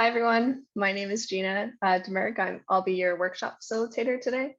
Hi, everyone. My name is Gina Demerck. I'll be your workshop facilitator today.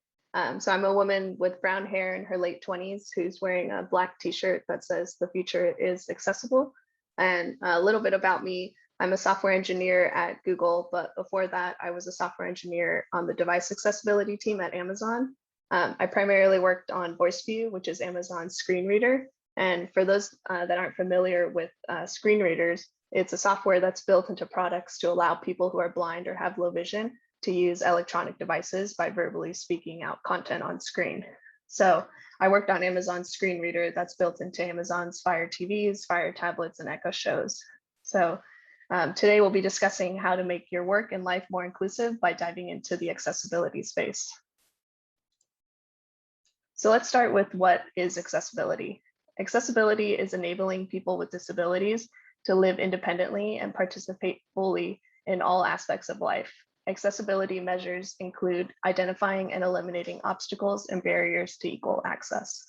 So I'm a woman with brown hair in her late 20s who's wearing a black t-shirt that says the future is accessible. And a little bit about me, I'm a software engineer at Google, but before that, I was a software engineer on the device accessibility team at Amazon. I primarily worked on VoiceView, which is Amazon's screen reader. And for those that aren't familiar with screen readers, it's a software that's built into products to allow people who are blind or have low vision to use electronic devices by verbally speaking out content on screen. So I worked on Amazon's screen reader that's built into Amazon's Fire TVs, Fire tablets, and Echo shows. So today we'll be discussing how to make your work and life more inclusive by diving into the accessibility space. So let's start with what is accessibility. Accessibility is enabling people with disabilities to live independently and participate fully in all aspects of life. Accessibility measures include identifying and eliminating obstacles and barriers to equal access.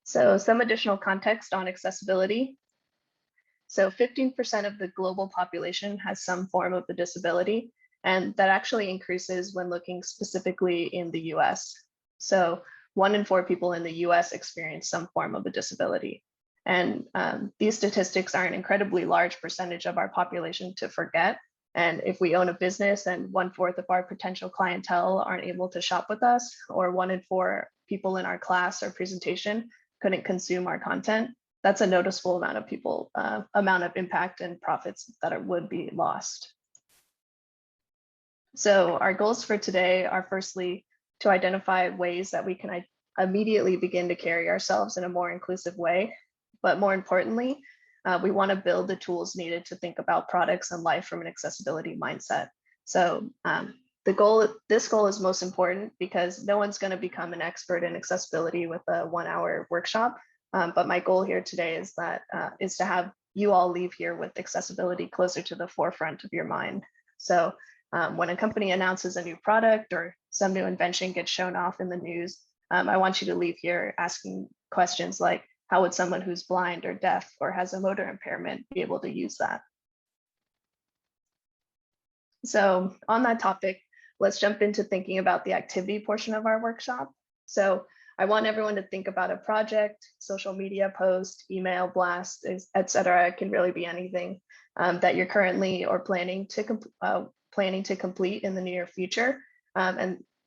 So some additional context on accessibility. So 15% of the global population has some form of a disability, and that actually increases when looking specifically in the US. So 1 in 4 people in the US experience some form of a disability. And these statistics are an incredibly large percentage of our population to forget. And if we own a business and 1/4 of our potential clientele aren't able to shop with us, or 1 in 4 people in our class or presentation couldn't consume our content, that's a noticeable amount of people, amount of impact and profits that would be lost. So our goals for today are firstly to identify ways that we can immediately begin to carry ourselves in a more inclusive way. But more importantly, we want to build the tools needed to think about products and life from an accessibility mindset. So this goal is most important because no one's going to become an expert in accessibility with a 1-hour workshop. But my goal here today is to have you all leave here with accessibility closer to the forefront of your mind. So when a company announces a new product or some new invention gets shown off in the news, I want you to leave here asking questions like, how would someone who's blind or deaf or has a motor impairment be able to use that? So on that topic, let's jump into thinking about the activity portion of our workshop. So I want everyone to think about a project, social media post, email blast, etc. It can really be anything that you're currently or planning to complete in the near future.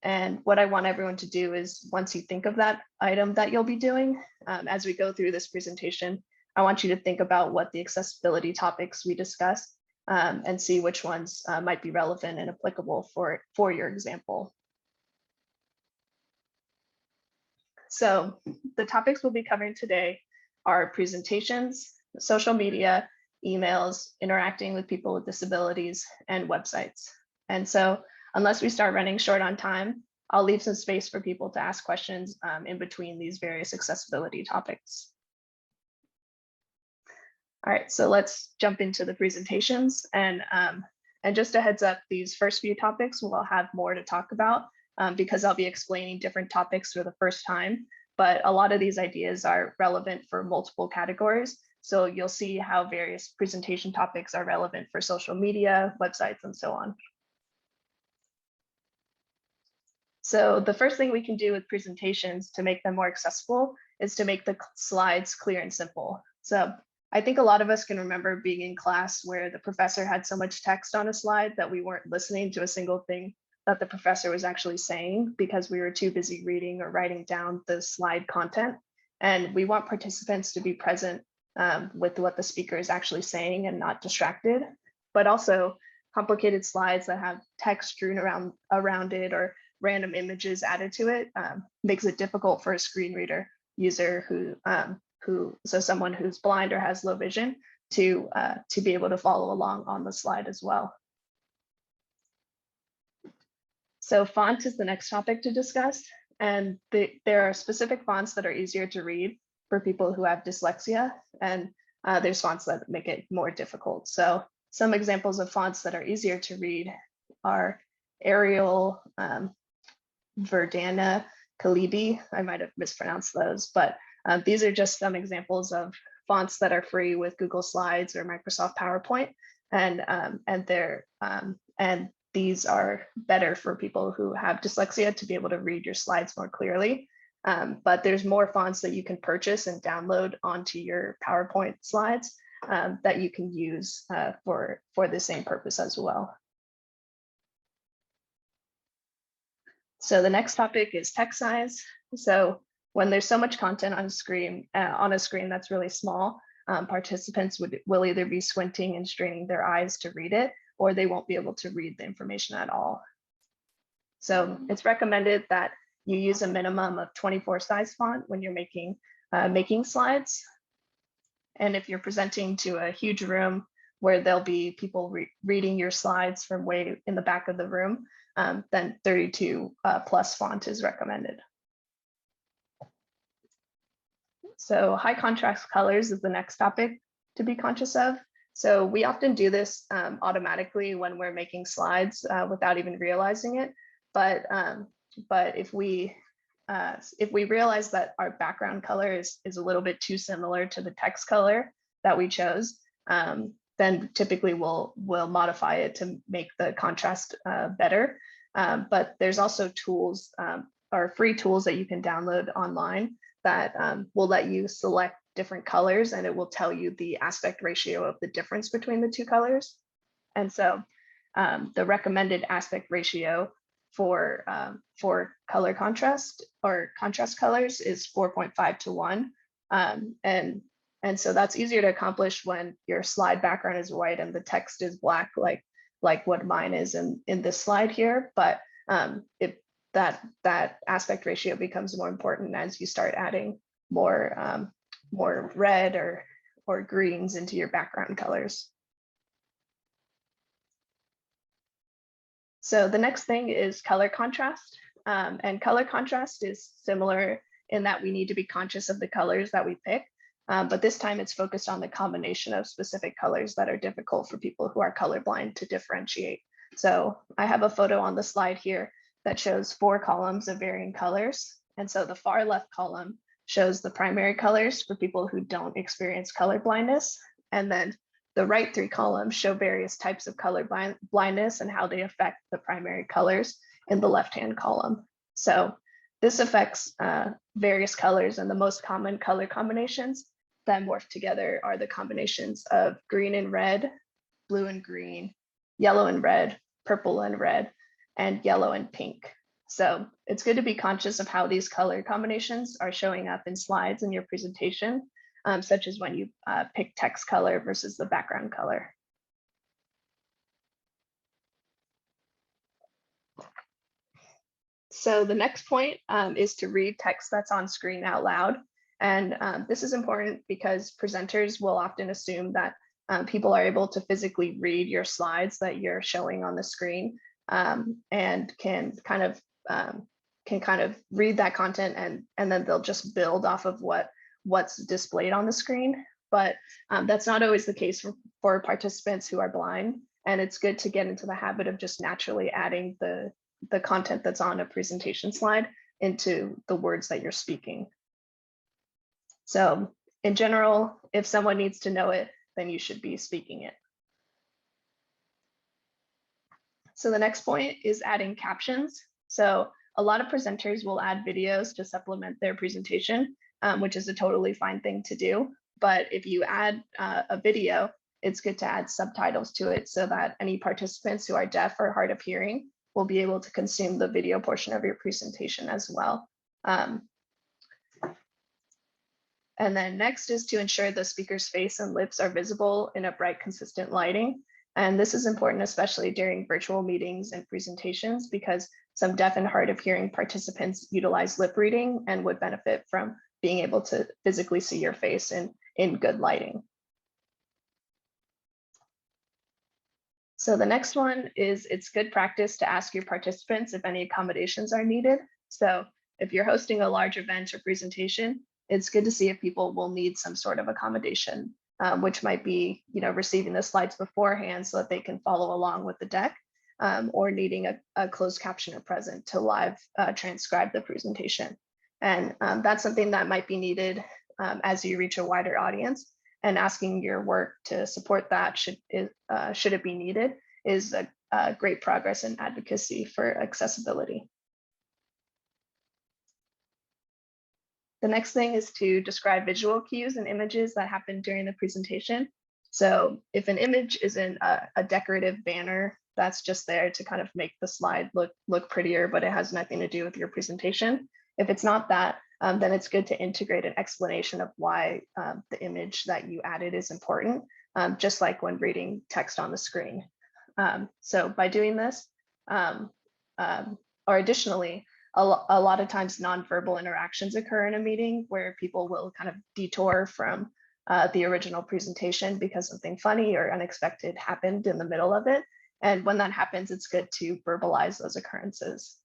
And what I want everyone to do is, once you think of that item that you'll be doing, as we go through this presentation, I want you to think about what the accessibility topics we discussed and see which ones might be relevant and applicable for your example. So the topics we'll be covering today are presentations, social media, emails, interacting with people with disabilities, and websites. And so unless we start running short on time, I'll leave some space for people to ask questions in between these various accessibility topics. All right, so let's jump into the presentations. And just a heads up, these first few topics we'll have more to talk about because I'll be explaining different topics for the first time. But a lot of these ideas are relevant for multiple categories. So you'll see how various presentation topics are relevant for social media, websites, and so on. So the first thing we can do with presentations to make them more accessible is to make the slides clear and simple. So I think a lot of us can remember being in class where the professor had so much text on a slide that we weren't listening to a single thing that the professor was actually saying because we were too busy reading or writing down the slide content. And we want participants to be present with what the speaker is actually saying and not distracted, but also complicated slides that have text strewn around it or random images added to it makes it difficult for a screen reader user so someone who's blind or has low vision to be able to follow along on the slide as well. So font is the next topic to discuss, and there are specific fonts that are easier to read for people who have dyslexia, and there's fonts that make it more difficult. So some examples of fonts that are easier to read are Arial, Verdana, Calibri. I might have mispronounced those, but these are just some examples of fonts that are free with Google Slides or Microsoft PowerPoint. and these are better for people who have dyslexia to be able to read your slides more clearly. But there's more fonts that you can purchase and download onto your PowerPoint slides that you can use for the same purpose as well. So the next topic is text size. So when there's so much content on a screen that's really small, participants will either be squinting and straining their eyes to read it, or they won't be able to read the information at all. So it's recommended that you use a minimum of 24 size font when you're making slides. And if you're presenting to a huge room where there'll be people reading your slides from way in the back of the room, then 32 plus font is recommended. So high contrast colors is the next topic to be conscious of. So we often do this automatically when we're making slides without even realizing it. But if we realize that our background color is a little bit too similar to the text color that we chose, then typically we'll modify it to make the contrast better. But there's also tools or free tools that you can download online that will let you select different colors, and it will tell you the aspect ratio of the difference between the two colors. And so the recommended aspect ratio for color contrast or contrast colors is 4.5 to 1. And so that's easier to accomplish when your slide background is white and the text is black, like what mine is in this slide here. But that aspect ratio becomes more important as you start adding more red or greens into your background colors. So the next thing is color contrast. And color contrast is similar in that we need to be conscious of the colors that we pick. But this time it's focused on the combination of specific colors that are difficult for people who are colorblind to differentiate. So I have a photo on the slide here that shows 4 columns of varying colors. And so the far left column shows the primary colors for people who don't experience color blindness. And then the right 3 columns show various types of color blindness and how they affect the primary colors in the left-hand column. So this affects various colors, and the most common color combinations that morph together are the combinations of green and red, blue and green, yellow and red, purple and red, and yellow and pink. So it's good to be conscious of how these color combinations are showing up in slides in your presentation, such as when you pick text color versus the background color. So the next point is to read text that's on screen out loud. And this is important because presenters will often assume that people are able to physically read your slides that you're showing on the screen, and can kind of read that content, and then they'll just build off of what's displayed on the screen. But that's not always the case for participants who are blind. And it's good to get into the habit of just naturally adding the content that's on a presentation slide into the words that you're speaking. So in general, if someone needs to know it, then you should be speaking it. So the next point is adding captions. So a lot of presenters will add videos to supplement their presentation, which is a totally fine thing to do. But if you add a video, it's good to add subtitles to it so that any participants who are deaf or hard of hearing will be able to consume the video portion of your presentation as well. And then next is to ensure the speaker's face and lips are visible in a bright, consistent lighting. And this is important, especially during virtual meetings and presentations, because some deaf and hard of hearing participants utilize lip reading and would benefit from being able to physically see your face in good lighting. So the next one is it's good practice to ask your participants if any accommodations are needed. So if you're hosting a large event or presentation, it's good to see if people will need some sort of accommodation, which might be, receiving the slides beforehand so that they can follow along with the deck, or needing a closed captioner present to live transcribe the presentation. And that's something that might be needed as you reach a wider audience. and asking your work to support that should it be needed is a great progress in advocacy for accessibility. The next thing is to describe visual cues and images that happen during the presentation. So if an image isn't a decorative banner that's just there to kind of make the slide look prettier, but it has nothing to do with your presentation, if it's not that, then it's good to integrate an explanation of why the image that you added is important, just like when reading text on the screen. So by doing this, or additionally, a lot of times nonverbal interactions occur in a meeting where people will kind of detour from the original presentation because something funny or unexpected happened in the middle of it. And when that happens, it's good to verbalize those occurrences.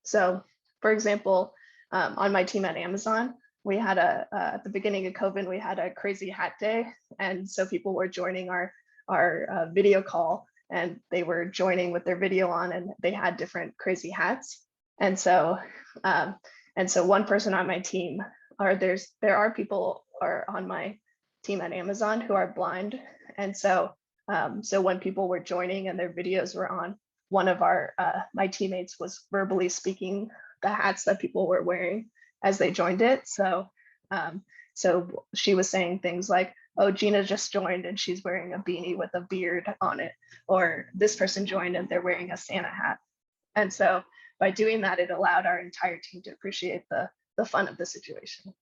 So for example, on my team at Amazon, we had at the beginning of COVID, we had a crazy hat day. And so people were joining our video call, and they were joining with their video on, and they had different crazy hats. And so one person on my team, there are people on my team at Amazon who are blind. And so when people were joining and their videos were on, one of my teammates was verbally speaking the hats that people were wearing as they joined it. So she was saying things like, "Oh, Gina just joined and she's wearing a beanie with a beard on it," or "This person joined and they're wearing a Santa hat." And so by doing that, it allowed our entire team to appreciate the fun of the situation.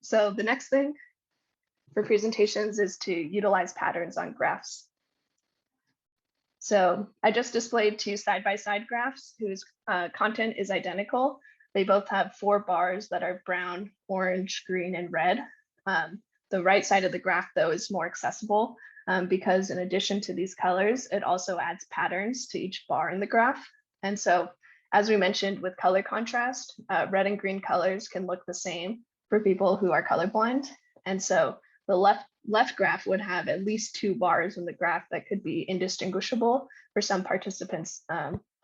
So the next thing for presentations is to utilize patterns on graphs. So I just displayed two side-by-side graphs whose content is identical. They both have 4 bars that are brown, orange, green, and red. The right side of the graph, though, is more accessible because in addition to these colors, it also adds patterns to each bar in the graph. And so, as we mentioned with color contrast, red and green colors can look the same for people who are colorblind. And so the left graph would have at least 2 bars in the graph that could be indistinguishable for some participants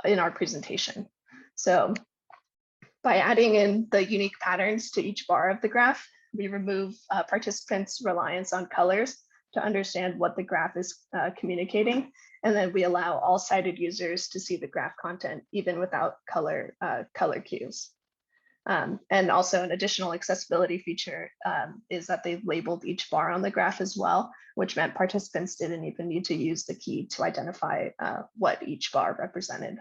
in our presentation. So by adding in the unique patterns to each bar of the graph, we remove participants' reliance on colors to understand what the graph is communicating. And then we allow all sighted users to see the graph content even without color cues. And also an additional accessibility feature is that they've labeled each bar on the graph as well, which meant participants didn't even need to use the key to identify what each bar represented.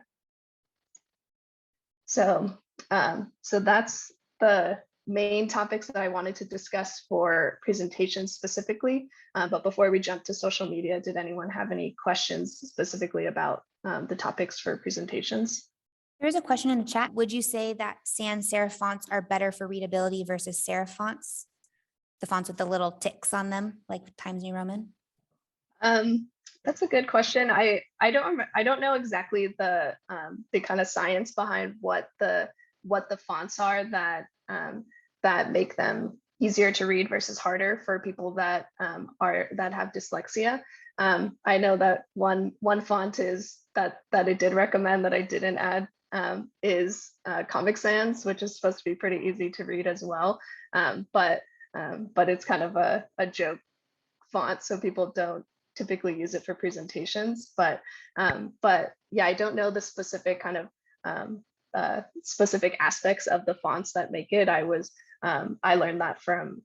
So that's the main topics that I wanted to discuss for presentations specifically. But before we jump to social media, did anyone have any questions specifically about the topics for presentations? There's a question in the chat. Would you say that sans serif fonts are better for readability versus serif fonts? The fonts with the little ticks on them, like Times New Roman? That's a good question. I don't know exactly the kind of science behind what the fonts are that make them easier to read versus harder for people that have dyslexia. I know that one font is that it did recommend that I didn't add is Comic Sans, which is supposed to be pretty easy to read as well. But it's kind of a joke font, so people don't typically use it for presentations. But yeah, I don't know the specific kind of specific aspects of the fonts that make it. I learned that from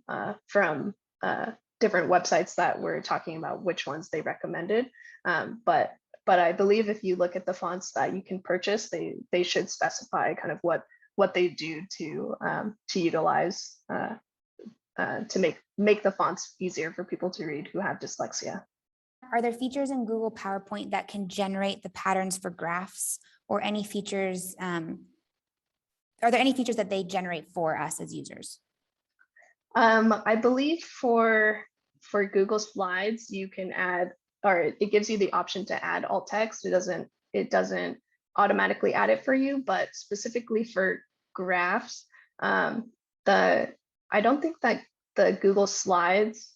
different websites that were talking about which ones they recommended. But I believe if you look at the fonts that you can purchase, they should specify kind of what they do to utilize to make the fonts easier for people to read who have dyslexia. Are there features in Google PowerPoint that can generate the patterns for graphs, or any features? Are there any features that they generate for us as users? I believe for Google Slides, you can add, or it gives you the option to add alt text. It doesn't automatically add it for you, but specifically for graphs, I don't think that the Google Slides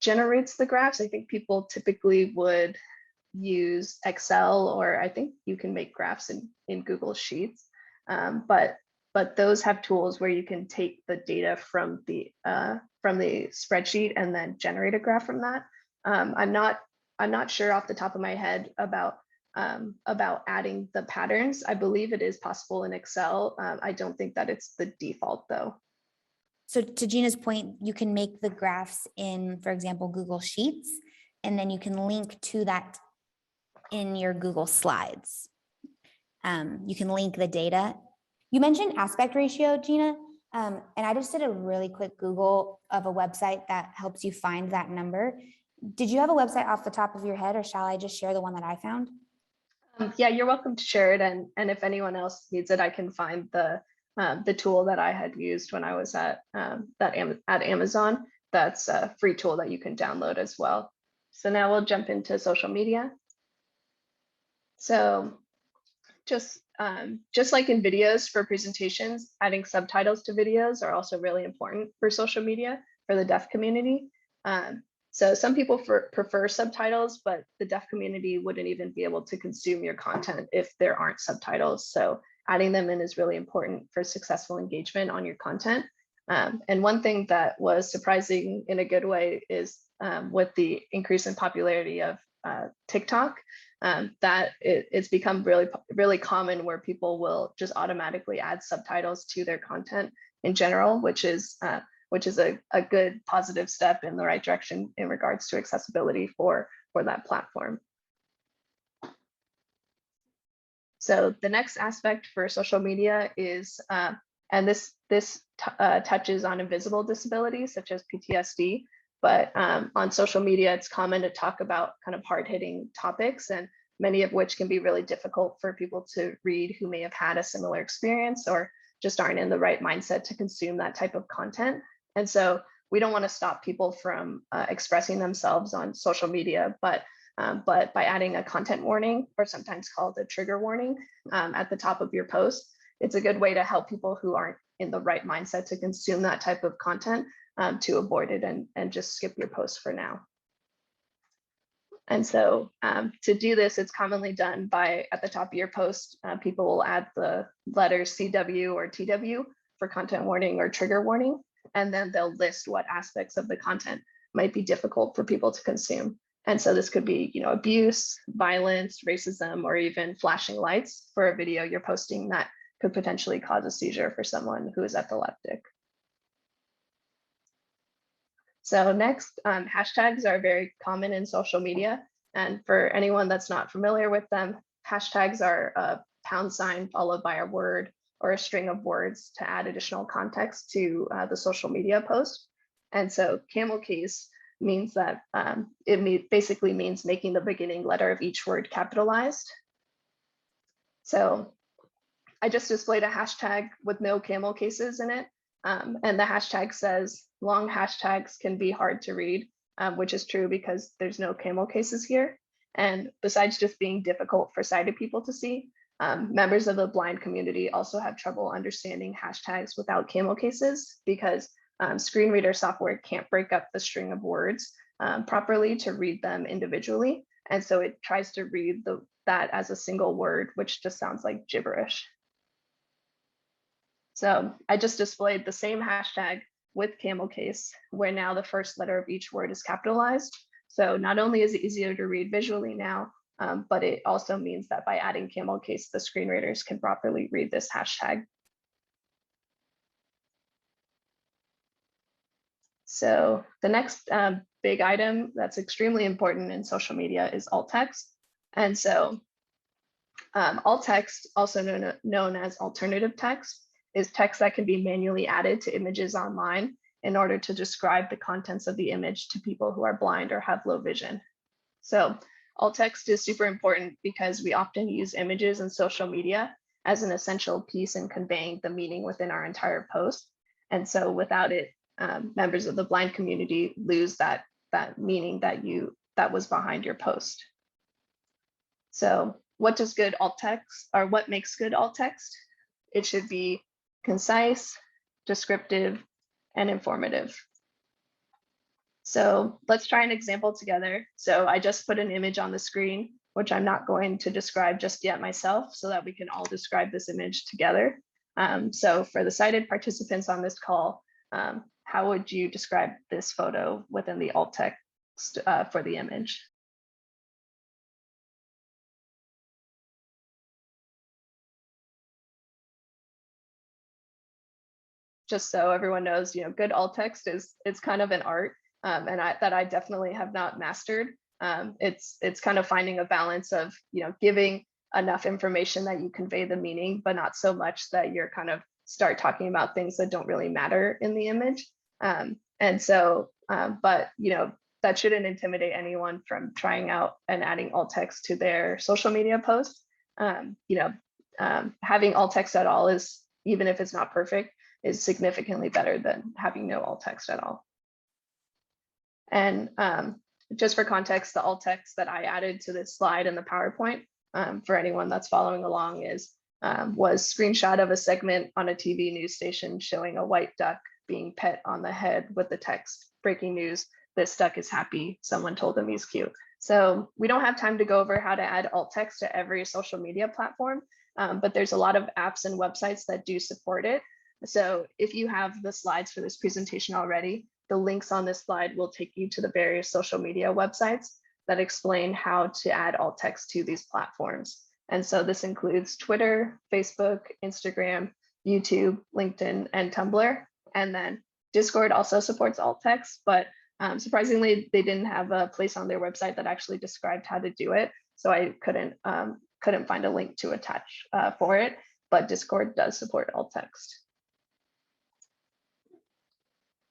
generates the graphs. I think people typically would use Excel, or I think you can make graphs in Google Sheets. But but those have tools where you can take the data from the spreadsheet and then generate a graph from that. I'm not sure off the top of my head about adding the patterns. I believe it is possible in Excel. I don't think that it's the default though. So to Gina's point, you can make the graphs in, for example, Google Sheets, and then you can link to that in your Google Slides. You can link the data. You mentioned aspect ratio, Gina, and I just did a really quick Google of a website that helps you find that number. Did you have a website off the top of your head, or shall I just share the one that I found? Yeah, you're welcome to share it, and if anyone else needs it, I can find the tool that I had used when I was at Amazon. That's a free tool that you can download as well. So now we'll jump into social media. So just like in videos for presentations, adding subtitles to videos are also really important for social media for the deaf community. So some people prefer subtitles, but the deaf community wouldn't even be able to consume your content if there aren't subtitles. So adding them in is really important for successful engagement on your content. And one thing that was surprising in a good way is with the increase in popularity of TikTok, that it's become really common where people will just automatically add subtitles to their content in general, which is a good positive step in the right direction in regards to accessibility for that platform. So the next aspect for social media is, and this touches on invisible disabilities such as PTSD, but on social media, it's common to talk about kind of hard-hitting topics, and many of which can be really difficult for people to read who may have had a similar experience or just aren't in the right mindset to consume that type of content. And so we don't want to stop people from expressing themselves on social media, but by adding a content warning, or sometimes called a trigger warning, at the top of your post, it's a good way to help people who aren't in the right mindset to consume that type of content to avoid it and just skip your post for now. And so to do this, it's commonly done by, at the top of your post, people will add the letters CW or TW for content warning or trigger warning, and then they'll list what aspects of the content might be difficult for people to consume. And so this could be, abuse, violence, racism, or even flashing lights for a video you're posting that could potentially cause a seizure for someone who is epileptic. So next, hashtags are very common in social media. And for anyone that's not familiar with them, hashtags are a # followed by a word or a string of words to add additional context to the social media post. And so camel case means that basically means making the beginning letter of each word capitalized. So I just displayed a hashtag with no camel cases in it. And the hashtag says, long hashtags can be hard to read, which is true because there's no camel cases here. And besides just being difficult for sighted people to see, members of the blind community also have trouble understanding hashtags without camel cases because screen reader software can't break up the string of words properly to read them individually. And so it tries to read that as a single word, which just sounds like gibberish. So I just displayed the same hashtag with camel case, where now the first letter of each word is capitalized. So not only is it easier to read visually now, but it also means that by adding camel case, the screen readers can properly read this hashtag. So the next big item that's extremely important in social media is alt text. And so alt text, also known as alternative text, is text that can be manually added to images online in order to describe the contents of the image to people who are blind or have low vision. So alt text is super important because we often use images in social media as an essential piece in conveying the meaning within our entire post. And so without it, members of the blind community lose that meaning that was behind your post. So what does good alt text, or what makes good alt text? It should be concise, descriptive, and informative. So let's try an example together. So I just put an image on the screen, which I'm not going to describe just yet myself, so that we can all describe this image together. So for the sighted participants on this call, how would you describe this photo within the alt text for the image? Just so everyone knows, good alt text it's kind of an art, and I definitely have not mastered. It's kind of finding a balance of giving enough information that you convey the meaning, but not so much that you're kind of start talking about things that don't really matter in the image. And so, but that shouldn't intimidate anyone from trying out and adding alt text to their social media posts. Having alt text at all is, even if it's not perfect, is significantly better than having no alt text at all. And just for context, the alt text that I added to this slide in the PowerPoint, for anyone that's following along, was screenshot of a segment on a TV news station showing a white duck being pet on the head with the text, "Breaking news, this duck is happy, someone told him he's cute." So we don't have time to go over how to add alt text to every social media platform, but there's a lot of apps and websites that do support it. So if you have the slides for this presentation already, the links on this slide will take you to the various social media websites that explain how to add alt text to these platforms. And so this includes Twitter, Facebook, Instagram, YouTube, LinkedIn, and Tumblr. And then Discord also supports alt text, but surprisingly, they didn't have a place on their website that actually described how to do it. So I couldn't find a link to attach for it, but Discord does support alt text.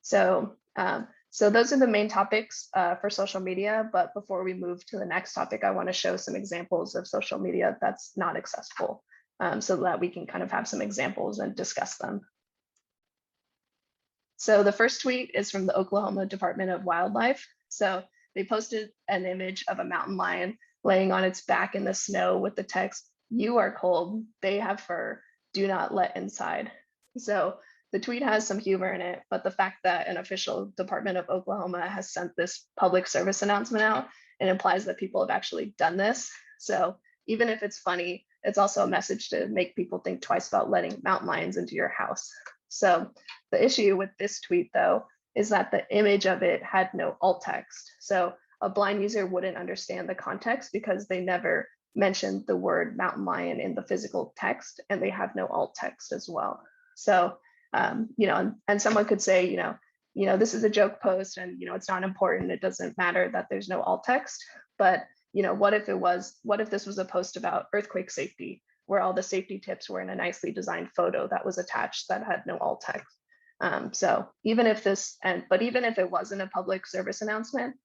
So those are the main topics for social media. But before we move to the next topic, I want to show some examples of social media that's not accessible, so that we can kind of have some examples and discuss them. So the first tweet is from the Oklahoma Department of Wildlife. So they posted an image of a mountain lion laying on its back in the snow with the text, "You are cold, they have fur, do not let inside." So the tweet has some humor in it, but the fact that an official Department of Oklahoma has sent this public service announcement out, it implies that people have actually done this. So even if it's funny, it's also a message to make people think twice about letting mountain lions into your house. So the issue with this tweet, though, is that the image of it had no alt text. So a blind user wouldn't understand the context because they never mentioned the word mountain lion in the physical text, and they have no alt text as well. So and someone could say, this is a joke post, and it's not important. It doesn't matter that there's no alt text. But what if this was a post about earthquake safety, where all the safety tips were in a nicely designed photo that was attached that had no alt text? So even if it wasn't a public service announcement,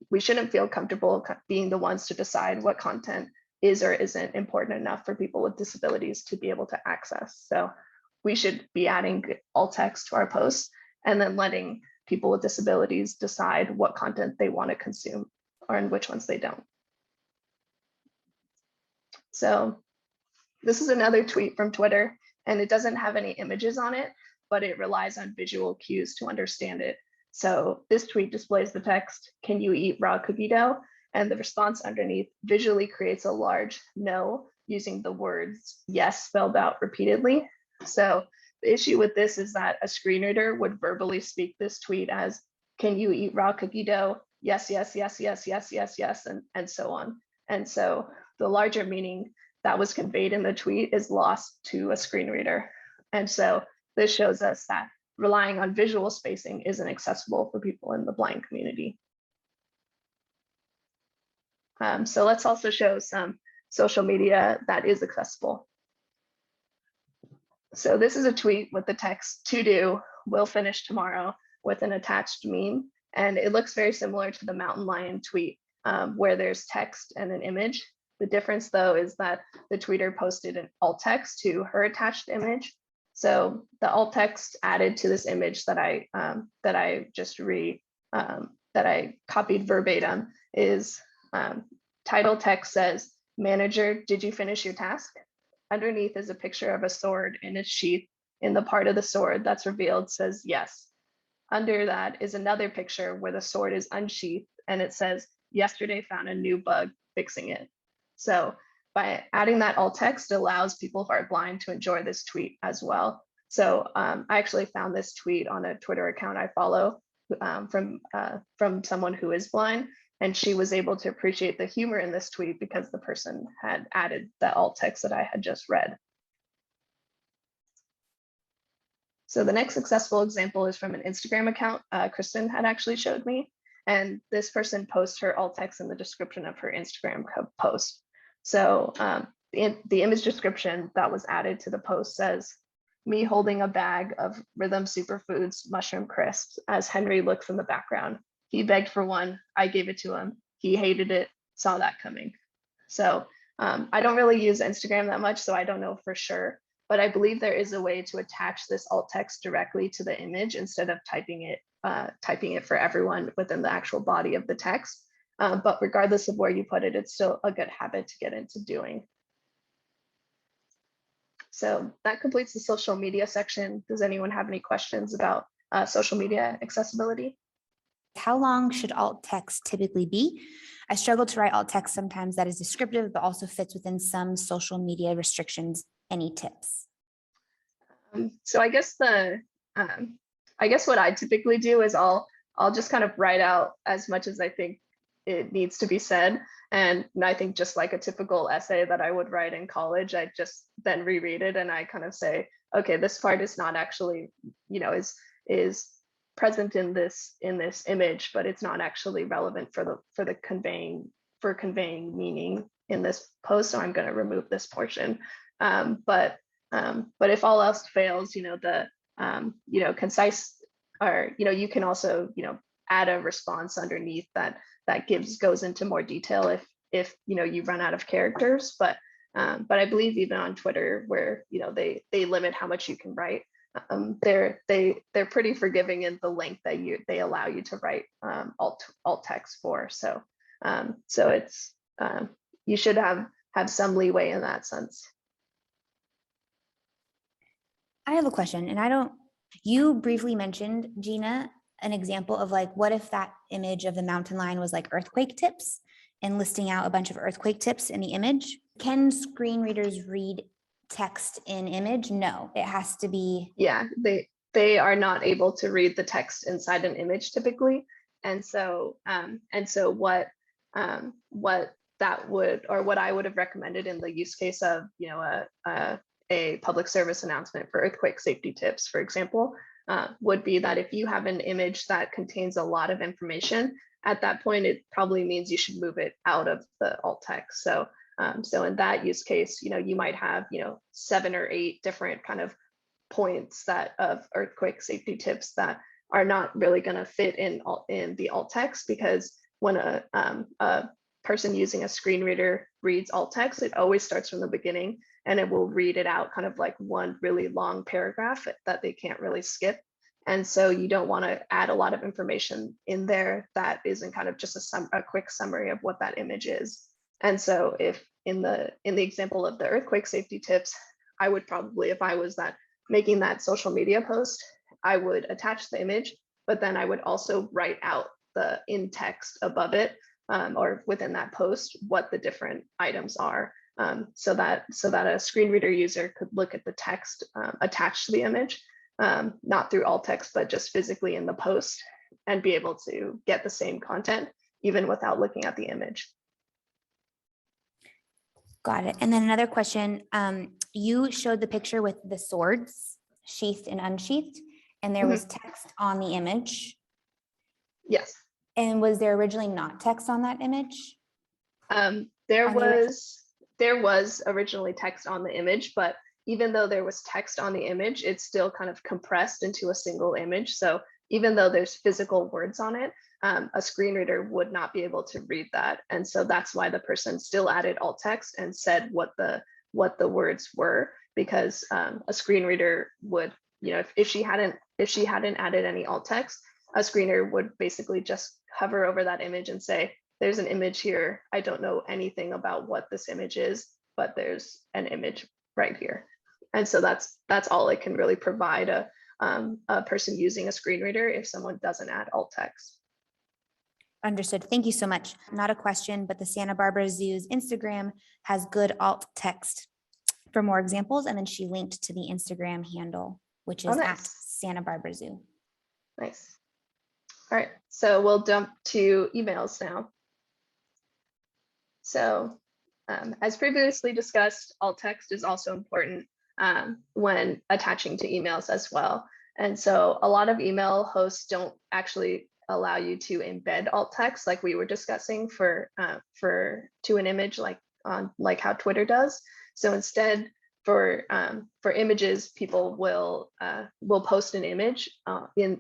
we shouldn't feel comfortable being the ones to decide what content is or isn't important enough for people with disabilities to be able to access. So we should be adding alt text to our posts and then letting people with disabilities decide what content they want to consume or in which ones they don't. So this is another tweet from Twitter, and it doesn't have any images on it, but it relies on visual cues to understand it. So this tweet displays the text, "Can you eat raw cookie dough?" And the response underneath visually creates a large no using the words "yes" spelled out repeatedly. So the issue with this is that a screen reader would verbally speak this tweet as, "Can you eat raw cookie dough? Yes, yes, yes, yes, yes, yes, yes," and so on. And so the larger meaning that was conveyed in the tweet is lost to a screen reader. And so this shows us that relying on visual spacing isn't accessible for people in the blind community. So let's also show some social media that is accessible. So this is a tweet with the text, "To do, will finish tomorrow," with an attached meme. And it looks very similar to the mountain lion tweet, where there's text and an image. The difference, though, is that the tweeter posted an alt text to her attached image. So the alt text added to this image that I copied verbatim is title text says, "Manager, did you finish your task?" Underneath is a picture of a sword in its sheath. In the part of the sword that's revealed says "yes." Under that is another picture where the sword is unsheathed, and it says, "Yesterday found a new bug, fixing it." So by adding that alt text, it allows people who are blind to enjoy this tweet as well. So I actually found this tweet on a Twitter account I follow from someone who is blind, and she was able to appreciate the humor in this tweet because the person had added the alt text that I had just read. So the next successful example is from an Instagram account Kristen had actually showed me. And this person posts her alt text in the description of her Instagram post. So the image description that was added to the post says, "Me holding a bag of Rhythm Superfoods mushroom crisps as Henry looks in the background. He begged for one, I gave it to him. He hated it, saw that coming." So I don't really use Instagram that much, so I don't know for sure, but I believe there is a way to attach this alt text directly to the image instead of typing it for everyone within the actual body of the text. But regardless of where you put it, it's still a good habit to get into doing. So that completes the social media section. Does anyone have any questions about social media accessibility? How long should alt text typically be? I struggle to write alt text sometimes that is descriptive, but also fits within some social media restrictions. Any tips? So I guess what I typically do is I'll just kind of write out as much as I think it needs to be said. And I think just like a typical essay that I would write in college, I just then reread it and I kind of say, okay, this part is not actually, is present in this image, but it's not actually relevant for conveying meaning in this post, so I'm going to remove this portion. But if all else fails, concise, or you can also add a response underneath that goes into more detail if you run out of characters. But I believe even on Twitter, where they limit how much you can write, they're pretty forgiving in the length that they allow you to write alt text for. So it's you should have some leeway in that sense. I have a question, and you briefly mentioned, Gina, an example of like, what if that image of the mountain lion was like earthquake tips and listing out a bunch of earthquake tips in the image? Can screen readers read text in image? No, it has to be. Yeah, they are not able to read the text inside an image typically. And so what that would, or what I would have recommended in the use case of, a public service announcement for earthquake safety tips, for example, would be that if you have an image that contains a lot of information, at that point, it probably means you should move it out of the alt text. So in that use case, you might have, 7 or 8 different kind of points of earthquake safety tips that are not really going to fit in the alt text, because when a person using a screen reader reads alt text, it always starts from the beginning and it will read it out kind of like one really long paragraph that they can't really skip. And so you don't want to add a lot of information in there that isn't kind of just a quick summary of what that image is. And so if in the example of the earthquake safety tips, I would probably, if I was making that social media post, I would attach the image, but then I would also write out in text above it, or within that post, what the different items are, so that a screen reader user could look at the text attached to the image, not through alt text, but just physically in the post, and be able to get the same content even without looking at the image. Got it. And then another question, you showed the picture with the swords, sheathed and unsheathed, and there was text on the image. Yes. And was there originally not text on that image? There was originally text on the image, but even though there was text on the image, it's still kind of compressed into a single image. So even though there's physical words on it, a screen reader would not be able to read that. And so that's why the person still added alt text and said what the words were, because a screen reader would, if she hadn't added any alt text, a screener would basically just hover over that image and say, there's an image here. I don't know anything about what this image is, but there's an image right here. And so that's all it can really provide a person using a screen reader if someone doesn't add alt text. Understood. Thank you so much. Not a question, but the Santa Barbara Zoo's Instagram has good alt text for more examples. And then she linked to the Instagram handle, which is at Nice. Santa Barbara Zoo. Nice. All right, so we'll jump to emails now. So as previously discussed, alt text is also important when attaching to emails as well. And so a lot of email hosts don't actually allow you to embed alt text like we were discussing for to an image like how Twitter does. So instead, for images, people will post an image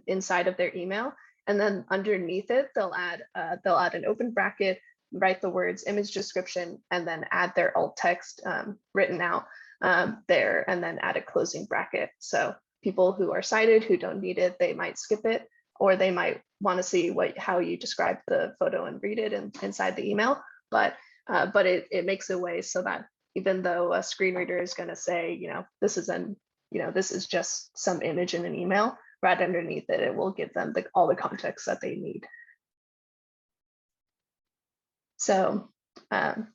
inside of their email, and then underneath it they'll add an open bracket, write the words image description, and then add their alt text written out there, and then add a closing bracket. So people who are sighted, who don't need it, they might skip it, or they might want to see how you describe the photo and read it inside the email. But it makes a way so that even though a screen reader is going to say, this is just some image in an email, right underneath it, it will give them all the context that they need. So the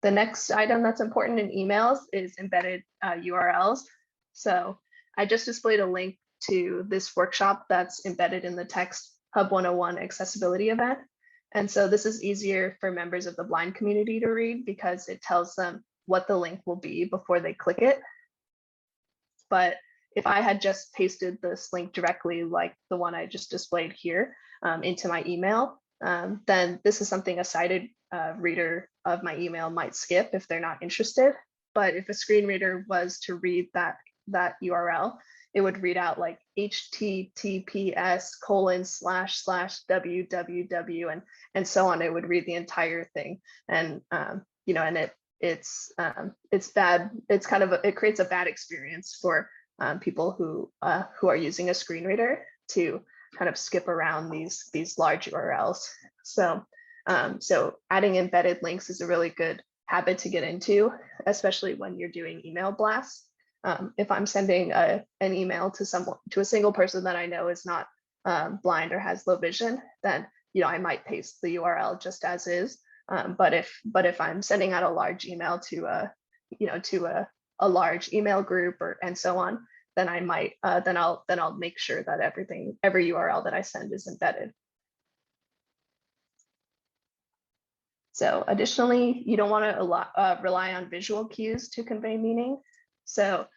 next item that's important in emails is embedded URLs. So I just displayed a link to this workshop that's embedded in the Text Hub 101 accessibility event. And so this is easier for members of the blind community to read because it tells them what the link will be before they click it. But if I had just pasted this link directly, like the one I just displayed here, into my email, then this is something a sighted reader of my email might skip if they're not interested. But if a screen reader was to read that URL, it would read out like https://www and so on. It would read the entire thing, and and it's bad. It's it creates a bad experience for people who are using a screen reader to kind of skip around these large URLs. So adding embedded links is a really good habit to get into, especially when you're doing email blasts. If I'm sending an email to a single person that I know is not blind or has low vision, then I might paste the URL just as is. But if I'm sending out a large email to a large email group and so on, then I might then I'll make sure that every URL that I send is embedded. So additionally, you don't want to rely on visual cues to convey meaning. So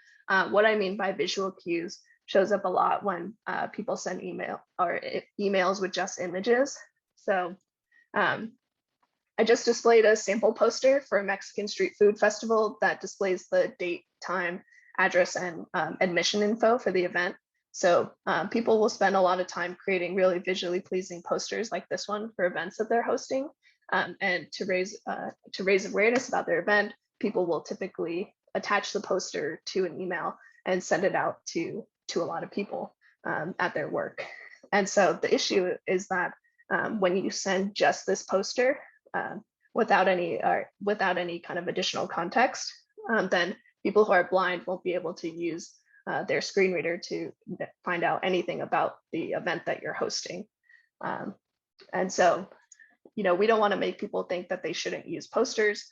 what I mean by visual cues shows up a lot when people send emails with just images. So I just displayed a sample poster for a Mexican street food festival that displays the date, time, address, and admission info for the event. So people will spend a lot of time creating really visually pleasing posters like this one for events that they're hosting. And to raise awareness about their event, people will typically attach the poster to an email and send it out to a lot of people at their work. And so the issue is that when you send just this poster without any kind of additional context, then people who are blind won't be able to use their screen reader to find out anything about the event that you're hosting. And so we don't want to make people think that they shouldn't use posters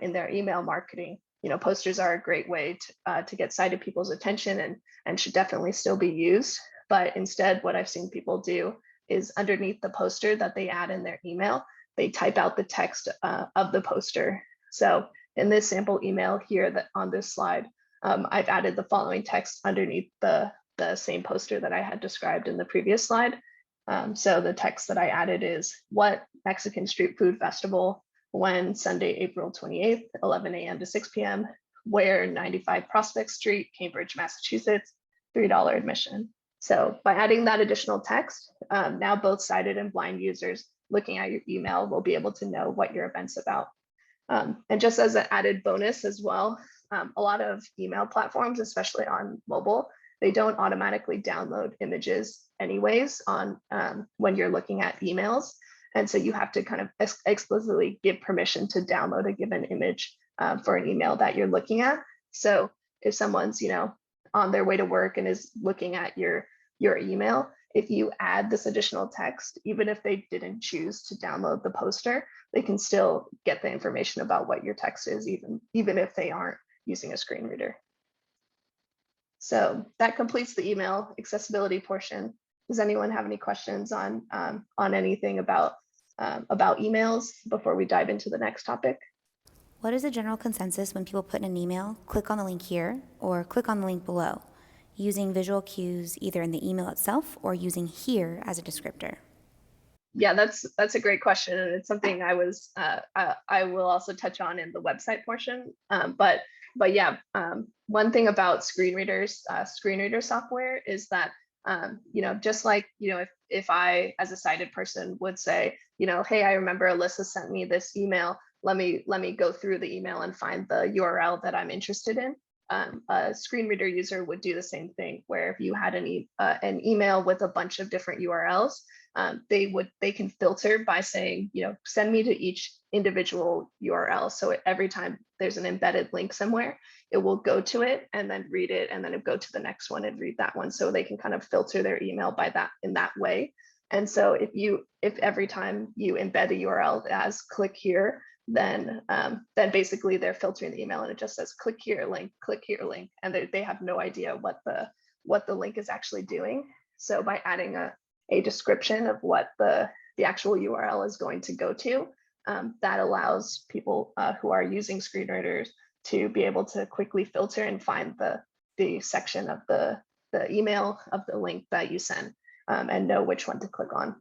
in their email marketing. Posters are a great way to get sighted people's attention and should definitely still be used. But instead, what I've seen people do is underneath the poster that they add in their email, they type out the text of the poster. So in this sample email here on this slide, I've added the following text underneath the same poster that I had described in the previous slide. So the text that I added is, what Mexican street food festival, when, Sunday, April 28th, 11 a.m. to 6 p.m., where, 95 Prospect Street, Cambridge, Massachusetts, $3 admission. So by adding that additional text, now both sighted and blind users looking at your email will be able to know what your event's about. And just as an added bonus as well, a lot of email platforms, especially on mobile, they don't automatically download images anyways when you're looking at emails. And so you have to kind of explicitly give permission to download a given image for an email that you're looking at. So if someone's on their way to work and is looking at your email, if you add this additional text, even if they didn't choose to download the poster, they can still get the information about what your text is, even if they aren't using a screen reader. So that completes the email accessibility portion. Does anyone have any questions on anything about emails before we dive into the next topic? What is the general consensus when people put in an email, click on the link here, or click on the link below, using visual cues either in the email itself or using here as a descriptor? Yeah, that's a great question, and it's something I will also touch on in the website portion. But yeah, one thing about screen reader software is that just like if I as a sighted person would say, hey, I remember Alyssa sent me this email. Let me go through the email and find the URL that I'm interested in. A screen reader user would do the same thing, where if you had an email with a bunch of different URLs, they can filter by saying, send me to each individual URL. So every time there's an embedded link somewhere, it will go to it and then read it, and then it'll go to the next one and read that one. So they can kind of filter their email in that way. And so if every time you embed a URL as click here, then basically they're filtering the email and it just says click here link, and they have no idea what the link is actually doing. So by adding a description of what the actual URL is going to go to, that allows people who are using screen readers to be able to quickly filter and find the section of the email of the link that you send, and know which one to click on.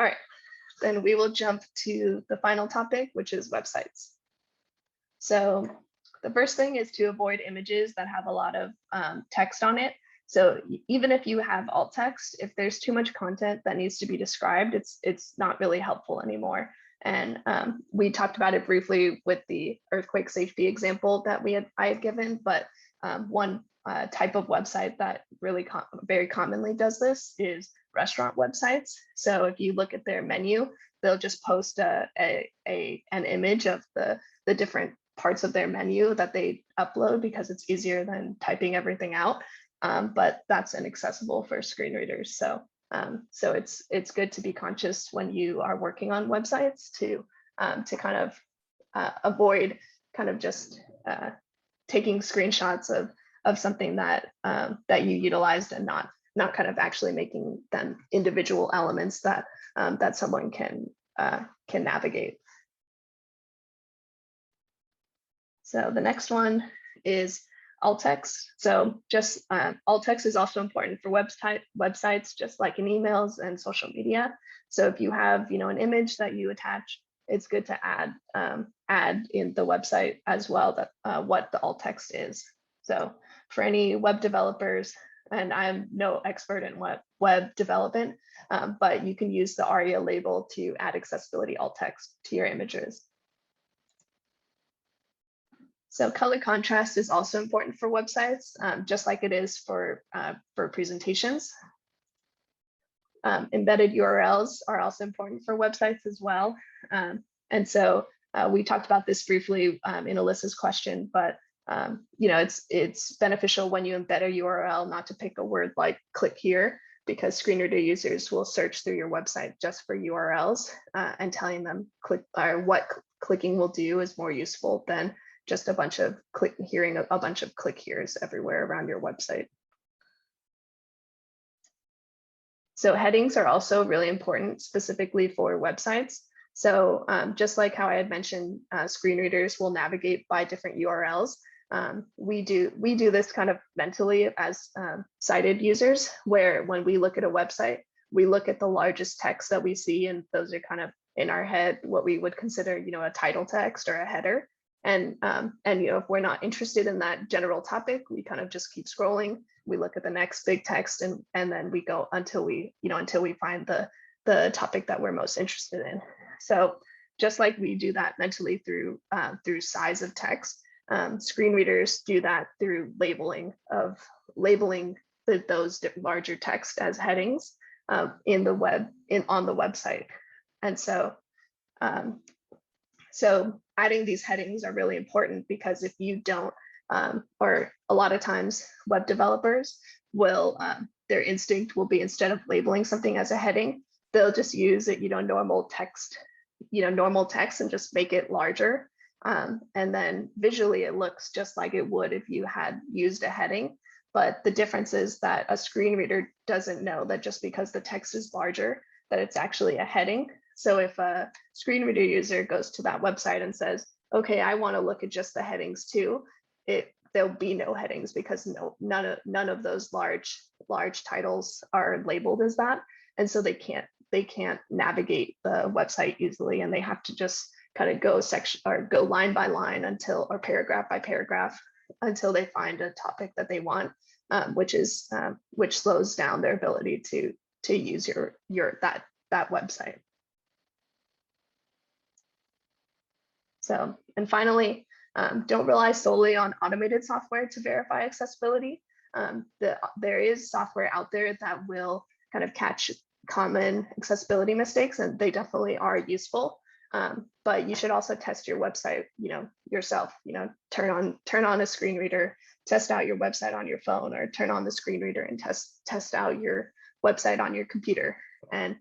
All right, then we will jump to the final topic, which is websites. So the first thing is to avoid images that have a lot of text on it. So even if you have alt text, if there's too much content that needs to be described, it's not really helpful anymore. And we talked about it briefly with the earthquake safety example that I had given, but one type of website that really very commonly does this is restaurant websites. So if you look at their menu, they'll just post an image of the different parts of their menu that they upload because it's easier than typing everything out. But that's inaccessible for screen readers. So it's good to be conscious when you are working on websites to kind of avoid kind of just taking screenshots of something that you utilized and not kind of actually making them individual elements that someone can navigate. So the next one is alt text. So just alt text is also important for websites, just like in emails and social media. So if you have an image that you attach, it's good to add in the website as well that what the alt text is. So for any web developers, and I'm no expert in web development, but you can use the ARIA label to add accessibility alt text to your images. So color contrast is also important for websites, just like it is for presentations. Embedded URLs are also important for websites as well. And so we talked about this briefly in Alyssa's question, but it's beneficial when you embed a URL not to pick a word like click here, because screen reader users will search through your website just for URLs, and telling them what clicking will do is more useful than just hearing a bunch of click here's everywhere around your website. So headings are also really important, specifically for websites. So just like how I had mentioned, screen readers will navigate by different URLs. We do this kind of mentally as sighted users, where when we look at a website, we look at the largest text that we see, and those are kind of in our head what we would consider a title text or a header. And if we're not interested in that general topic, we kind of just keep scrolling. We look at the next big text, and then we go until we find the topic that we're most interested in. So just like we do that mentally through size of text, screen readers do that through labeling those larger text as headings on the website. And so so adding these headings are really important, because if you don't, or a lot of times web developers will their instinct will be, instead of labeling something as a heading, they'll just use it, normal text, and just make it larger. And then visually it looks just like it would if you had used a heading. But the difference is that a screen reader doesn't know that just because the text is larger, that it's actually a heading. So if a screen reader user goes to that website and says, okay, I want to look at just the headings too, there'll be no headings, because none of those large titles are labeled as that. And so they can't navigate the website easily, and they have to just kind of go line by line or paragraph by paragraph until they find a topic that they want, which slows down their ability to use that website. So, and finally, don't rely solely on automated software to verify accessibility. There is software out there that will kind of catch common accessibility mistakes, and they definitely are useful. But you should also test your website, yourself. Turn on a screen reader, test out your website on your phone, or turn on the screen reader and test out your website on your computer, and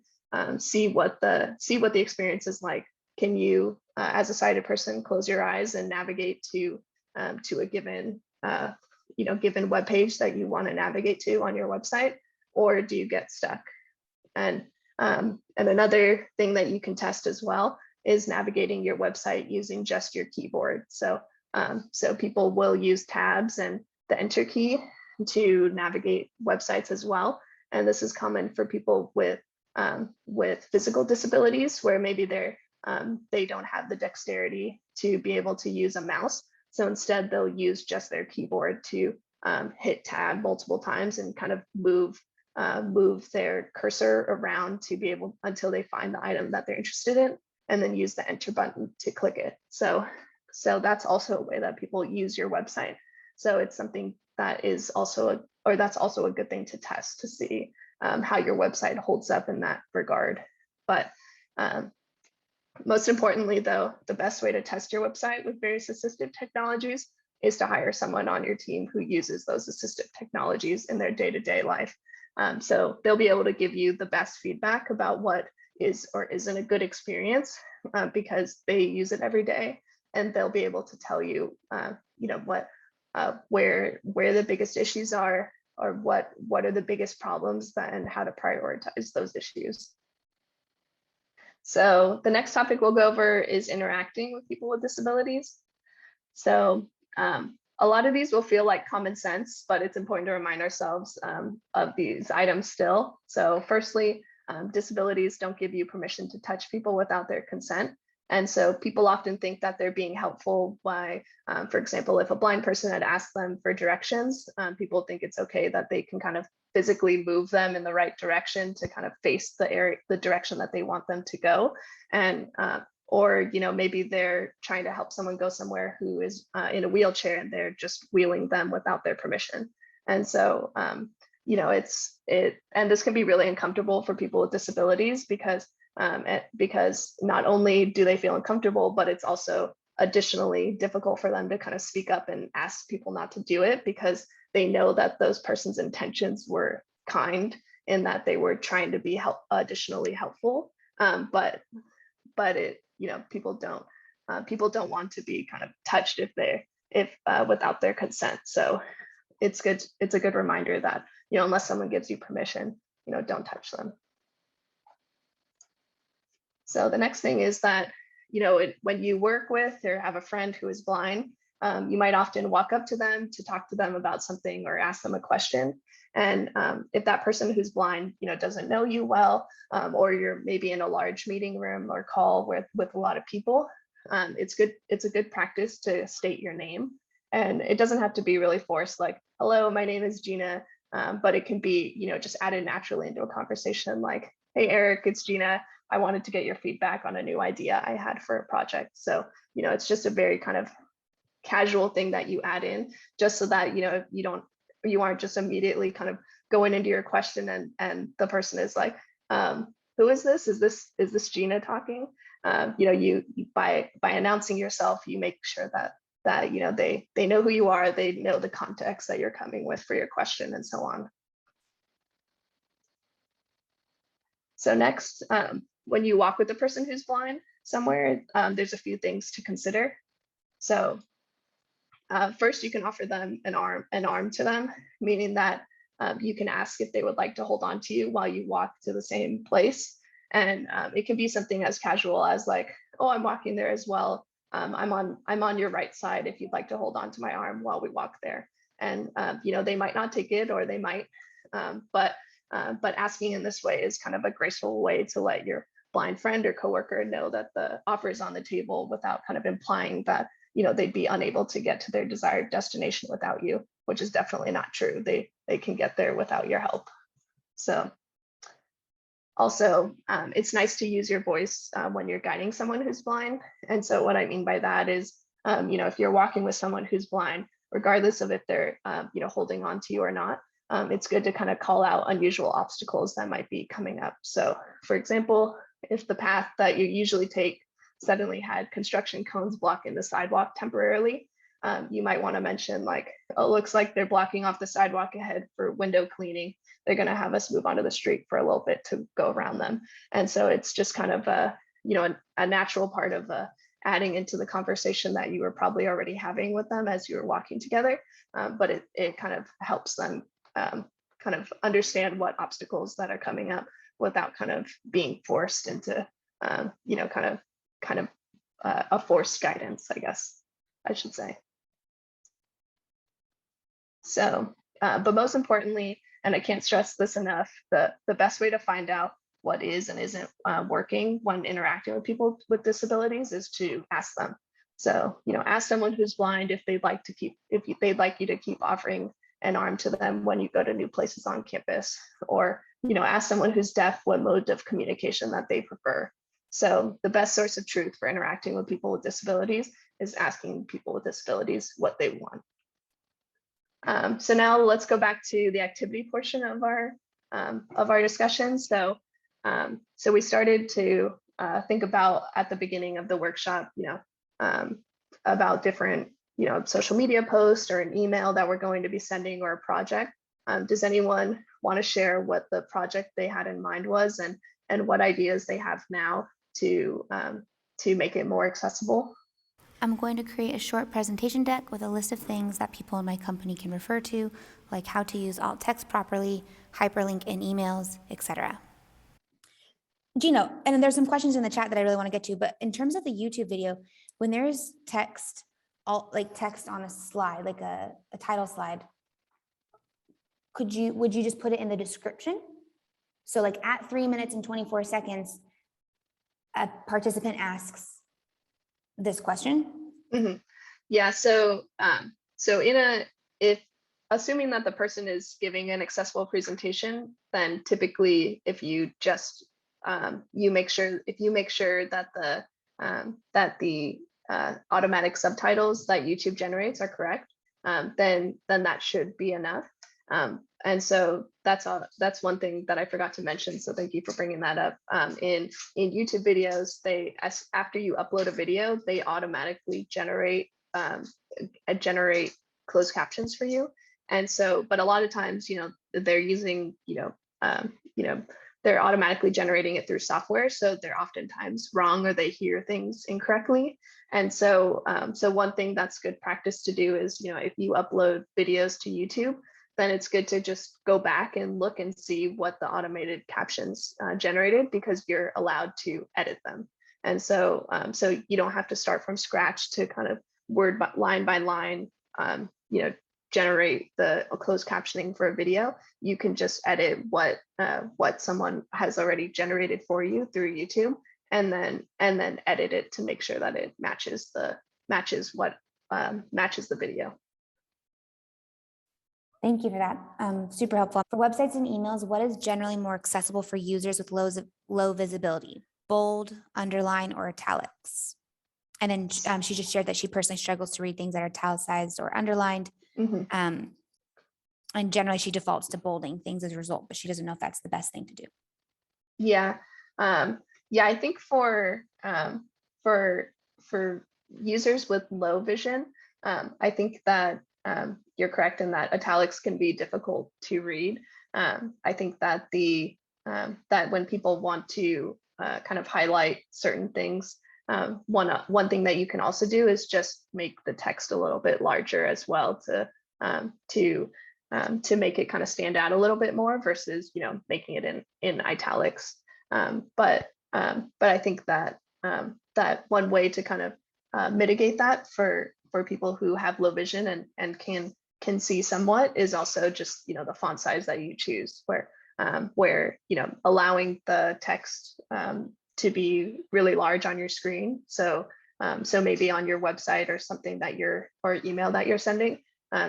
see what the experience is like. Can you, as a sighted person, close your eyes and navigate to a given given web page that you want to navigate to on your website, or do you get stuck? And another thing that you can test as well is navigating your website using just your keyboard. So people will use tabs and the enter key to navigate websites as well. And this is common for people with physical disabilities, where maybe they don't have the dexterity to be able to use a mouse. So instead, they'll use just their keyboard to hit tab multiple times and kind of move their cursor around to be able, until they find the item that they're interested in, and then use the enter button to click it. So that's also a way that people use your website. So it's something that is also that's also a good thing to test, to see how your website holds up in that regard. But most importantly, though, the best way to test your website with various assistive technologies is to hire someone on your team who uses those assistive technologies in their day-to-day life. So they'll be able to give you the best feedback about what is or isn't a good experience, because they use it every day, and they'll be able to tell you, where the biggest issues are, or what are the biggest problems, and how to prioritize those issues. So the next topic we'll go over is interacting with people with disabilities. So a lot of these will feel like common sense, but it's important to remind ourselves of these items still. So firstly, disabilities don't give you permission to touch people without their consent. And so people often think that they're being helpful by, for example, if a blind person had asked them for directions, people think it's okay that they can kind of physically move them in the right direction to kind of face the direction that they want them to go. And or maybe they're trying to help someone go somewhere who is in a wheelchair, and they're just wheeling them without their permission. And so and this can be really uncomfortable for people with disabilities, because not only do they feel uncomfortable, but it's also additionally difficult for them to kind of speak up and ask people not to do it, because they know that those person's intentions were kind, and that they were trying to be additionally helpful. But people don't want to be kind of touched without their consent. So it's a good reminder that, unless someone gives you permission, don't touch them. So the next thing is that, when you work with or have a friend who is blind, you might often walk up to them to talk to them about something or ask them a question. And if that person who's blind, doesn't know you well, or you're maybe in a large meeting room or call with a lot of people, it's a good practice to state your name. And it doesn't have to be really forced, like, hello, my name is Gina, but it can be, just added naturally into a conversation, like, hey, Eric, it's Gina. I wanted to get your feedback on a new idea I had for a project. So, it's just a very kind of casual thing that you add in, just so that, you aren't just immediately kind of going into your question and the person is like, who is this? Is this Gina talking? You by announcing yourself, you make sure that they know who you are, they know the context that you're coming with for your question, and so on. So next, when you walk with a person who's blind somewhere, there's a few things to consider. So first, you can offer them an arm to them, meaning that you can ask if they would like to hold on to you while you walk to the same place. And it can be something as casual as like, oh, I'm walking there as well. I'm on your right side if you'd like to hold on to my arm while we walk there. And they might not take it, or they might, but asking in this way is kind of a graceful way to let your blind friend or coworker know that the offer is on the table without kind of implying that they'd be unable to get to their desired destination without you, which is definitely not true. They can get there without your help. So also, it's nice to use your voice when you're guiding someone who's blind. And so what I mean by that is, if you're walking with someone who's blind, regardless of if they're, holding on to you or not, it's good to kind of call out unusual obstacles that might be coming up. So for example, if the path that you usually take suddenly had construction cones blocking the sidewalk temporarily, you might want to mention like, oh, it looks like they're blocking off the sidewalk ahead for window cleaning. They're going to have us move onto the street for a little bit to go around them. And so it's just kind of a natural part of adding into the conversation that you were probably already having with them as you were walking together. But it kind of helps them kind of understand what obstacles that are coming up without kind of being forced into, kind of a forced guidance, I guess I should say. So, but most importantly, and I can't stress this enough, the best way to find out what is and isn't working when interacting with people with disabilities is to ask them. So, ask someone who's blind if they'd like you to keep offering an arm to them when you go to new places on campus, or, ask someone who's deaf what mode of communication that they prefer. So the best source of truth for interacting with people with disabilities is asking people with disabilities what they want. So now let's go back to the activity portion of our discussion. So we started to think about at the beginning of the workshop, about different, social media posts or an email that we're going to be sending, or a project. Does anyone want to share what the project they had in mind was, and what ideas they have now to make it more accessible? I'm going to create a short presentation deck with a list of things that people in my company can refer to, like how to use alt text properly, hyperlink in emails, etc. Gino, and then there's some questions in the chat that I really want to get to, but in terms of the YouTube video, when there's text, like text on a slide, like a title slide, would you just put it in the description? So like at 3 minutes and 24 seconds, a participant asks this question. Mm-hmm. Yeah. So if assuming that the person is giving an accessible presentation, then typically if you just you make sure that the automatic subtitles that YouTube generates are correct, then that should be enough. And so that's one thing that I forgot to mention. So thank you for bringing that up. In YouTube videos, after you upload a video, they automatically generate closed captions for you. And so, but a lot of times, they're using, they're automatically generating it through software. So they're oftentimes wrong, or they hear things incorrectly. And so, one thing that's good practice to do is, if you upload videos to YouTube, then it's good to just go back and look and see what the automated captions generated, because you're allowed to edit them. And so, you don't have to start from scratch to kind of line by line, generate the closed captioning for a video. You can just edit what someone has already generated for you through YouTube, and then edit it to make sure that it matches the video. Thank you for that. Super helpful. For websites and emails, what is generally more accessible for users with low visibility? Bold, underline, or italics? And then she just shared that she personally struggles to read things that are italicized or underlined. Mm-hmm. And generally she defaults to bolding things as a result, but she doesn't know if that's the best thing to do. Yeah. I think for users with low vision, I think that you're correct in that italics can be difficult to read. I think that the that when people want to kind of highlight certain things, one thing that you can also do is just make the text a little bit larger as well to make it kind of stand out a little bit more versus making it in italics. But I think that that one way to kind of mitigate that for people who have low vision and can see somewhat is also just the font size that you choose, where allowing the text to be really large on your screen. So maybe on your website or something or email that you're sending,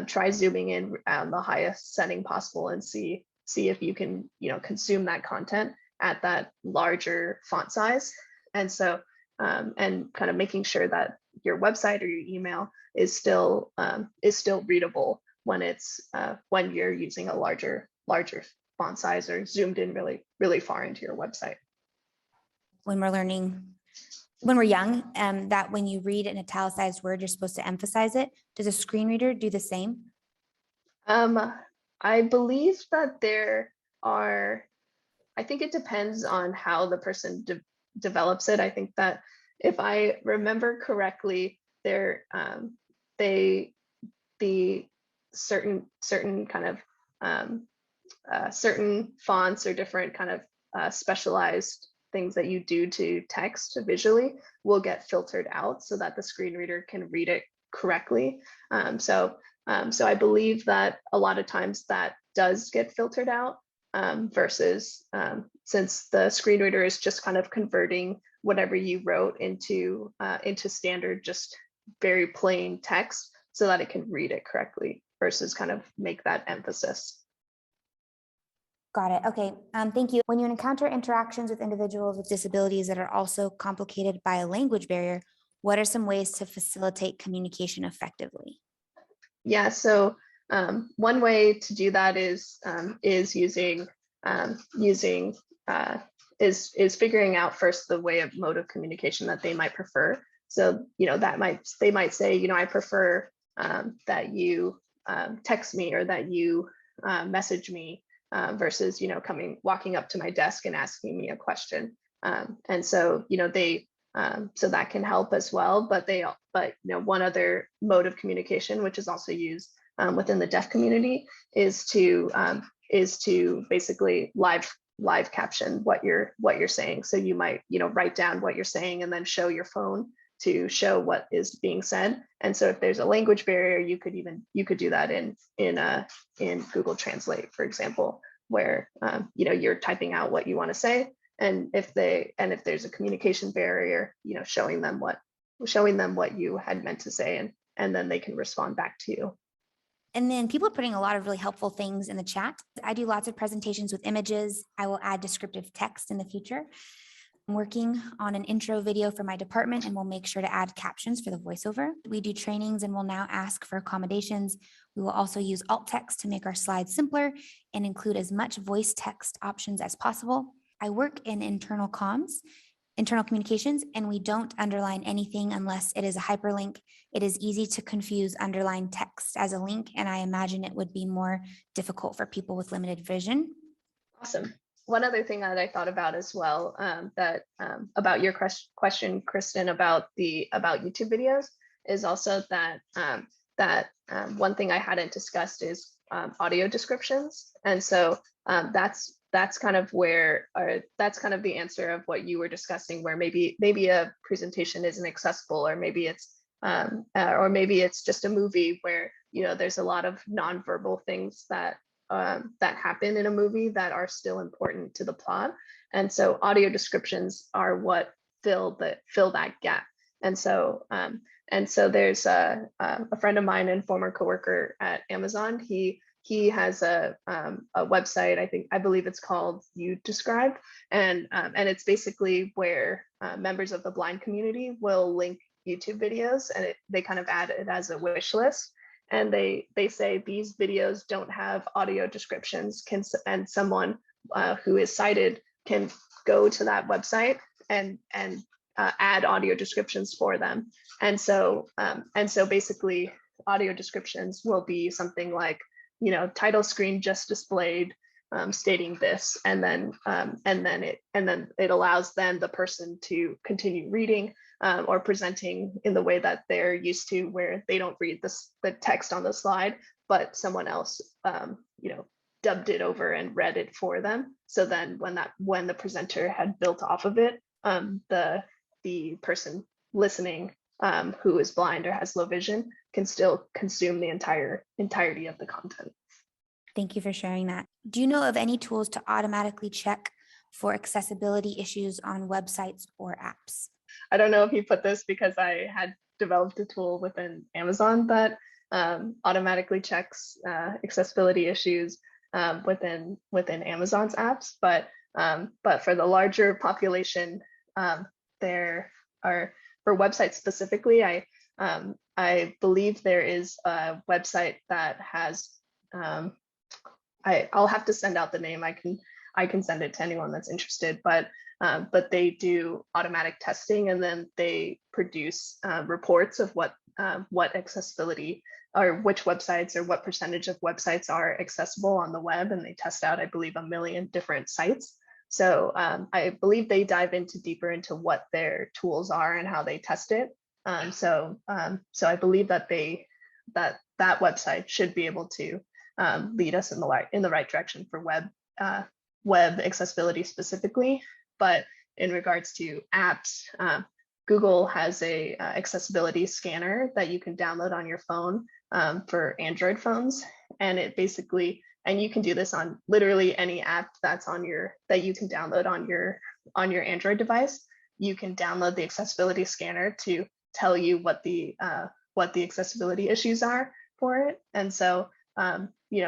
try zooming in on the highest setting possible and see if you can consume that content at that larger font size. And so and kind of making sure that your website or your email is still readable when when you're using a larger font size or zoomed in really far into your website. When we're young, that when you read an italicized word, you're supposed to emphasize it. Does a screen reader do the same? I believe that I think it depends on how the person develops it. I think that if I remember correctly, the certain kind of certain fonts or different kind of specialized things that you do to text visually will get filtered out so that the screen reader can read it correctly. So I believe that a lot of times that does get filtered out versus since the screen reader is just kind of converting whatever you wrote into standard, just very plain text so that it can read it correctly versus kind of make that emphasis. Got it. Okay. Thank you. When you encounter interactions with individuals with disabilities that are also complicated by a language barrier, what are some ways to facilitate communication effectively? Yeah. So one way to do that is figuring out first the mode of communication that they might prefer. So they might say, I prefer that you text me or that you message me versus walking up to my desk and asking me a question. And so so that can help as well. But one other mode of communication, which is also used within the deaf community, is to basically live caption what you're saying. So you might write down what you're saying and then show your phone to show what is being said. And so if there's a language barrier, you could do that in Google Translate, for example, where you're typing out what you want to say. And if there's a communication barrier, showing them what you had meant to say, and then they can respond back to you. And then people are putting a lot of really helpful things in the chat. I do lots of presentations with images. I will add descriptive text in the future. I'm working on an intro video for my department, and we'll make sure to add captions for the voiceover. We do trainings and we'll now ask for accommodations. We will also use alt text to make our slides simpler and include as much voice text options as possible. I work in internal communications, and we don't underline anything unless it is a hyperlink. It is easy to confuse underlined text as a link, and I imagine it would be more difficult for people with limited vision. Awesome. One other thing that I thought about as well, about your question, Kristen, about YouTube videos, is also that one thing I hadn't discussed is audio descriptions, and so that's kind of that's kind of the answer of what you were discussing, where maybe a presentation isn't accessible, or maybe it's just a movie where there's a lot of nonverbal things that happen in a movie that are still important to the plot, and so audio descriptions are what fill that gap. And so there's a friend of mine and former coworker at Amazon. He has a website. I believe it's called You Describe, and it's basically where members of the blind community will link YouTube videos, and they kind of add it as a wish list. And they say these videos don't have audio descriptions, and someone who is sighted can go to that website and add audio descriptions for them. And so basically audio descriptions will be something like, title screen just displayed, stating this, and then it allows then the person to continue reading or presenting in the way that they're used to, where they don't read the text on the slide, but someone else dubbed it over and read it for them. So then when the presenter had built off of it, the person listening who is blind or has low vision can still consume the entirety of the content. Thank you for sharing that. Do you know of any tools to automatically check for accessibility issues on websites or apps? I don't know if you put this because I had developed a tool within Amazon that automatically checks accessibility issues within Amazon's apps, but for the larger population, there are, for websites specifically, I believe there is a website that has I'll have to send out the name. I can send it to anyone that's interested, but they do automatic testing, and then they produce reports of what accessibility, or which websites or what percentage of websites are accessible on the web, and they test out, I believe, 1 million different sites. So I believe they dive deeper into what their tools are and how they test it. So I believe that that website should be able to lead us in the right direction for web accessibility specifically. But in regards to apps, Google has a accessibility scanner that you can download on your phone for Android phones, and it basically, and you can do this on literally any app that you can download on your Android device. You can download the accessibility scanner to tell you what the accessibility issues are for it. And so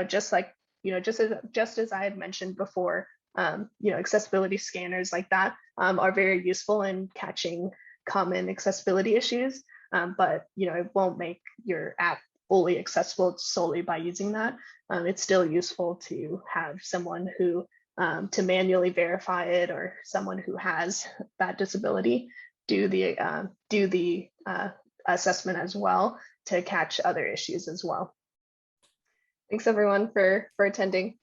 just as I had mentioned before, accessibility scanners like that are very useful in catching common accessibility issues, but it won't make your app fully accessible solely by using that. It's still useful to have someone who to manually verify it, or someone who has that disability do the assessment as well, to catch other issues as well. Thanks everyone for attending.